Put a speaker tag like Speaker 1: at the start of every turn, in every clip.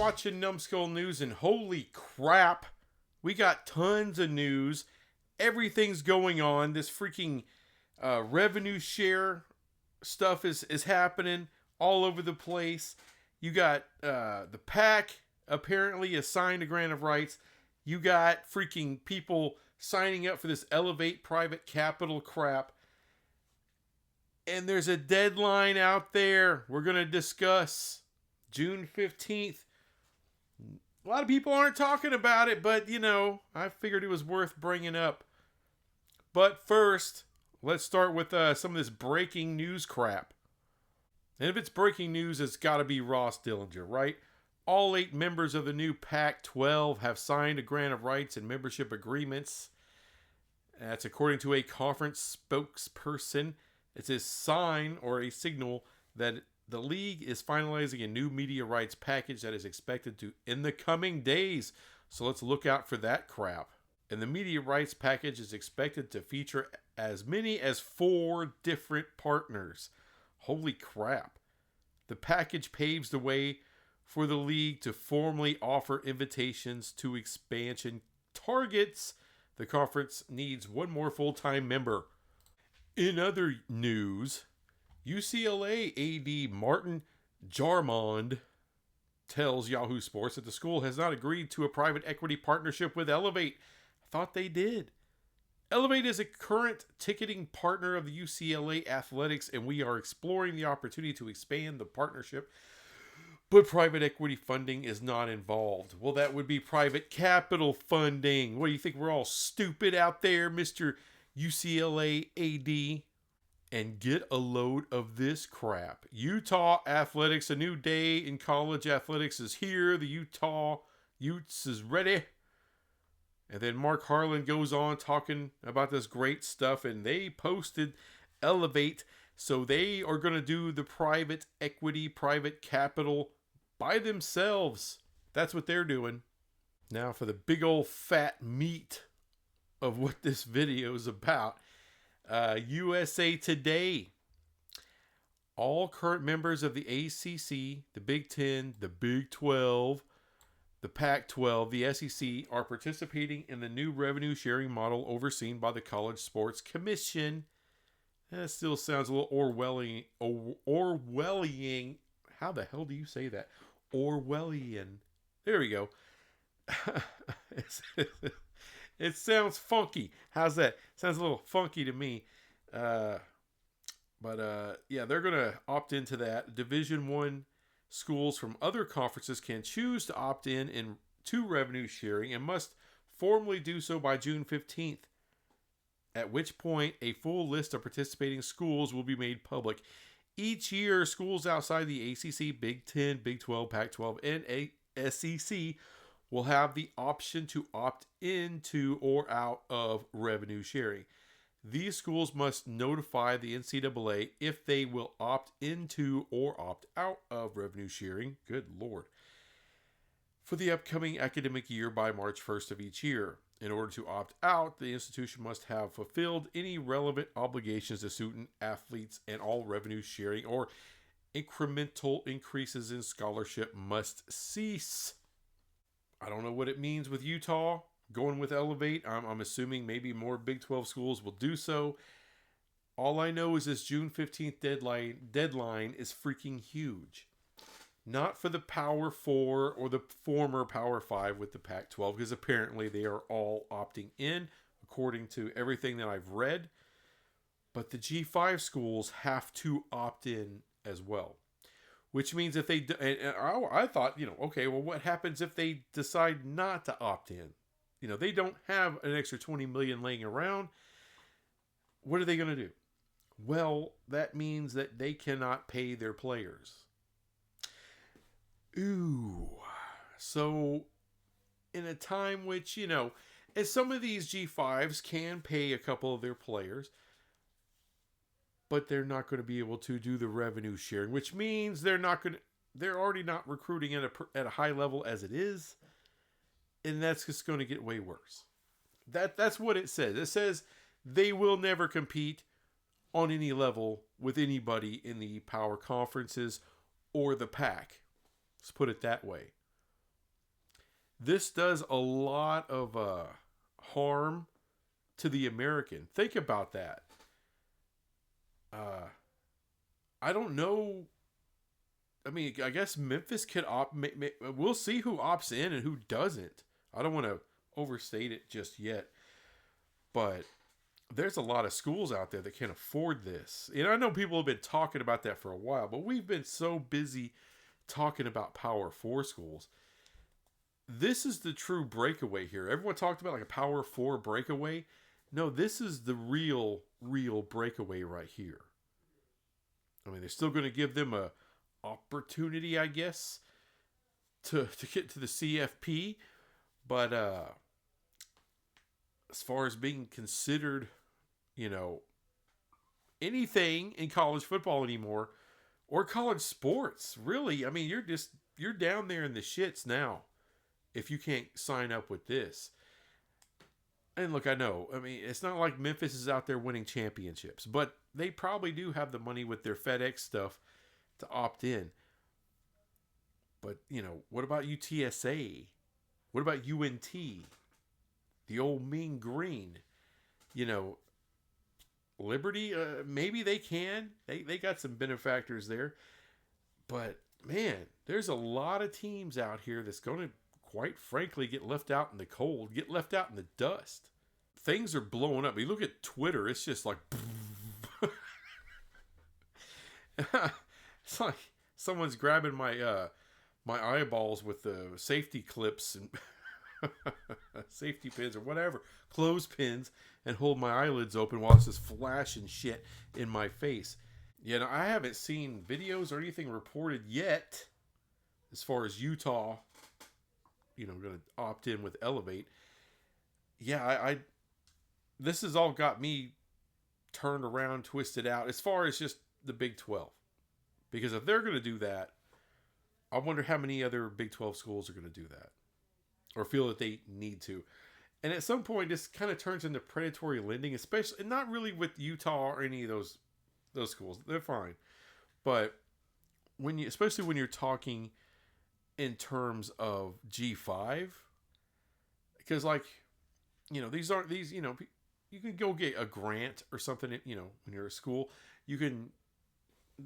Speaker 1: watching Numbskull News, and holy crap, we got tons of news. Everything's going on. This freaking revenue share stuff is happening all over the place. You got the PAC apparently assigned a grant of rights. You got freaking people signing up for this Elevate private capital crap. And there's a deadline out there we're going to discuss. June 15th. A lot of people aren't talking about it, but, you know, I figured it was worth bringing up. But first, let's start with some of this breaking news crap. And if it's breaking news, it's got to be Ross Dillinger, right? All 8 members of the new Pac-12 have signed a grant of rights and membership agreements. That's according to a conference spokesperson. It's a sign or a signal that the league is finalizing a new media rights package that is expected to in the coming days. So let's look out for that crap. And the media rights package is expected to feature as many as 4 different partners. Holy crap. The package paves the way for the league to formally offer invitations to expansion targets. The conference needs one more full-time member. In other news, UCLA AD Martin Jarmond tells Yahoo Sports that the school has not agreed to a private equity partnership with Elevate. I thought they did. Elevate is a current ticketing partner of the UCLA Athletics, and we are exploring the opportunity to expand the partnership. But private equity funding is not involved. Well, that would be private capital funding. What do you think? We're all stupid out there, Mr. UCLA AD? And get a load of this crap. Utah Athletics, a new day in college athletics is here. The Utah Utes is ready. And then Mark Harlan goes on talking about this great stuff, and they posted Elevate. So they are going to do the private equity, private capital by themselves. That's what they're doing. Now for the big old fat meat of what this video is about. USA Today. All current members of the ACC, the Big 10, the Big 12, the Pac-12, the SEC are participating in the new revenue sharing model overseen by the College Sports Commission. That still sounds a little Orwellian. How the hell do you say that? Orwellian. There we go. It sounds funky. How's that? Sounds a little funky to me. Yeah, they're going to opt into that. Division I schools from other conferences can choose to opt in to revenue sharing and must formally do so by June 15th, at which point a full list of participating schools will be made public. Each year, schools outside the ACC, Big 10, Big 12, Pac-12, and SEC will have the option to opt into or out of revenue sharing. These schools must notify the NCAA if they will opt into or opt out of revenue sharing. Good Lord. For the upcoming academic year by March 1st of each year. In order to opt out, the institution must have fulfilled any relevant obligations to student athletes, and all revenue sharing or incremental increases in scholarship must cease. I don't know what it means with Utah going with Elevate. I'm assuming maybe more Big 12 schools will do so. All I know is this June 15th deadline is freaking huge. Not for the Power 4 or the former Power 5 with the Pac-12, because apparently they are all opting in, according to everything that I've read. But the G5 schools have to opt in as well. Which means if they... And I thought, okay, well, what happens if they decide not to opt in? They don't have an extra $20 million laying around. What are they going to do? Well, that means that they cannot pay their players. Ooh. So, in a time which, and some of these G5s can pay a couple of their players, but they're not going to be able to do the revenue sharing, which means they're already not recruiting at a high level as it is. And that's just going to get way worse. That's what it says. It says they will never compete on any level with anybody in the power conferences or the PAC. Let's put it that way. This does a lot of harm to the American. Think about that. Uh, I don't know. I mean, I guess Memphis could opt. We'll see who opts in and who doesn't. I don't want to overstate it just yet, but there's a lot of schools out there that can't afford this. And I know people have been talking about that for a while, but we've been so busy talking about Power 4 schools. This is the true breakaway here. Everyone talked about like a Power 4 breakaway. No, this is the real breakaway right here. I mean, they're still going to give them a opportunity, I guess, to get to the CFP, but as far as being considered, you know, anything in college football anymore or college sports, really, I mean, you're down there in the shits now if you can't sign up with this. And look, I know, I mean, it's not like Memphis is out there winning championships, but they probably do have the money with their FedEx stuff to opt in. But, you know, what about UTSA? What about UNT? The old Mean Green? You know, Liberty, maybe they can. They got some benefactors there. But, man, there's a lot of teams out here that's going to, quite frankly, get left out in the cold, get left out in the dust. Things are blowing up. You look at Twitter, it's just like... It's like someone's grabbing my my eyeballs with the safety clips and safety pins or whatever, clothespins, and hold my eyelids open while it's just flashing shit in my face. Yeah, no, I haven't seen videos or anything reported yet as far as Utah, you know, going to opt in with Elevate. Yeah, I this has all got me turned around, twisted out as far as just the Big 12. Because if they're going to do that, I wonder how many other Big 12 schools are going to do that or feel that they need to. And at some point, this kind of turns into predatory lending, especially, and not really with Utah or any of those schools. They're fine. But especially when you're talking in terms of G5, because like, you know, these, you know, you can go get a grant or something, you know, when you're at school,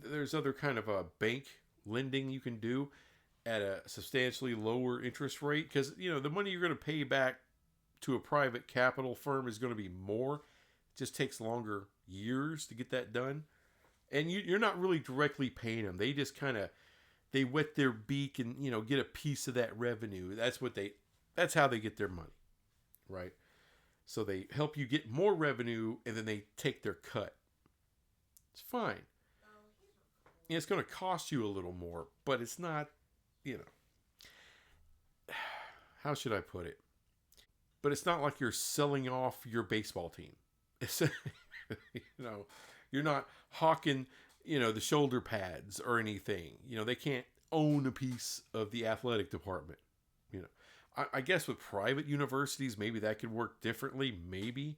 Speaker 1: there's other kind of a bank lending you can do at a substantially lower interest rate, because, you know, the money you're going to pay back to a private capital firm is going to be more. It just takes longer years to get that done. And you're not really directly paying them. They just kind of, they wet their beak and, you know, get a piece of that revenue. That's how they get their money, right? So they help you get more revenue and then they take their cut. It's fine. It's going to cost you a little more, but it's not, you know, how should I put it? But it's not like you're selling off your baseball team. It's, you know, you're not hawking, you know, the shoulder pads or anything. You know, they can't own a piece of the athletic department. You know, I guess with private universities, maybe that could work differently, maybe.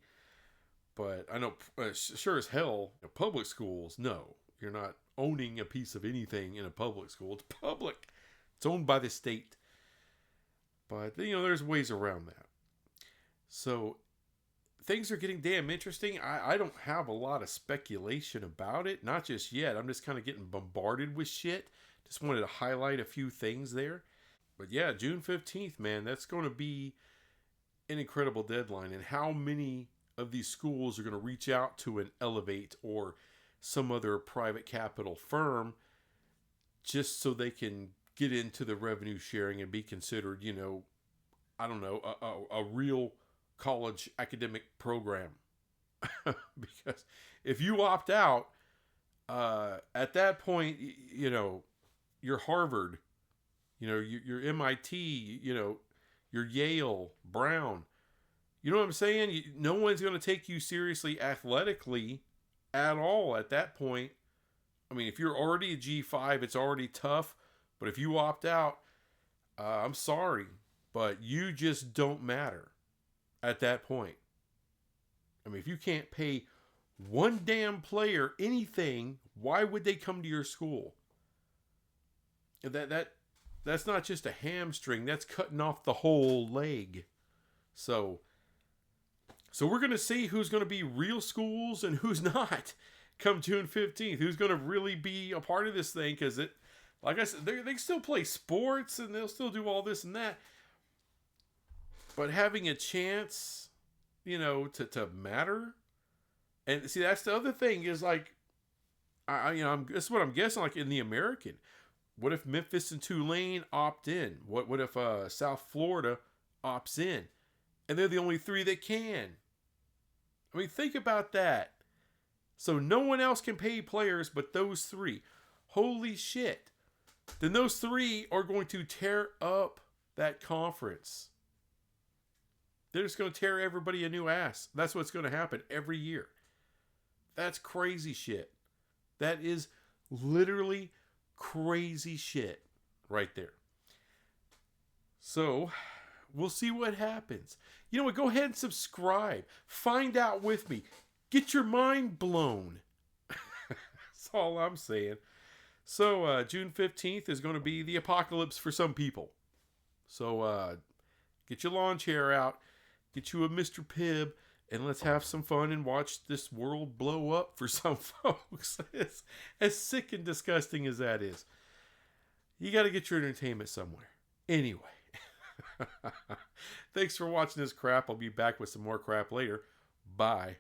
Speaker 1: But I know, sure as hell, public schools, no. You're not owning a piece of anything in a public school. It's public. It's owned by the state. But, you know, there's ways around that. So, things are getting damn interesting. I don't have a lot of speculation about it. Not just yet. I'm just kind of getting bombarded with shit. Just wanted to highlight a few things there. But yeah, June 15th, man, that's going to be an incredible deadline. And how many of these schools are going to reach out to an Elevate or some other private capital firm just so they can get into the revenue sharing and be considered, you know, I don't know, a real college academic program. Because if you opt out, at that point, you know, you're Harvard, you know, you're MIT, you know, you're Yale, Brown. You know what I'm saying? No one's going to take you seriously athletically at all at that point. I mean, if you're already a G5, it's already tough. But if you opt out, I'm sorry, but you just don't matter at that point. I mean, if you can't pay one damn player anything, why would they come to your school? that's not just a hamstring, that's cutting off the whole leg. So we're going to see who's going to be real schools and who's not come June 15th. Who's going to really be a part of this thing, because it, like I said, they can still play sports and they'll still do all this and that. But having a chance, to matter. And see, that's the other thing is like, this is what I'm guessing, like in the American. What if Memphis and Tulane opt in? What if South Florida opts in? And they're the only three that can. I mean, think about that. So no one else can pay players but those three. Holy shit. Then those three are going to tear up that conference. They're just going to tear everybody a new ass. That's what's going to happen every year. That's crazy shit. That is literally crazy shit right there. So, we'll see what happens. You know what? Go ahead and subscribe. Find out with me. Get your mind blown. That's all I'm saying. So, June 15th is going to be the apocalypse for some people. So, get your lawn chair out. Get you a Mr. Pibb. And let's have some fun and watch this world blow up for some folks. As sick and disgusting as that is. You got to get your entertainment somewhere. Anyway. Thanks for watching this crap. I'll be back with some more crap later. Bye.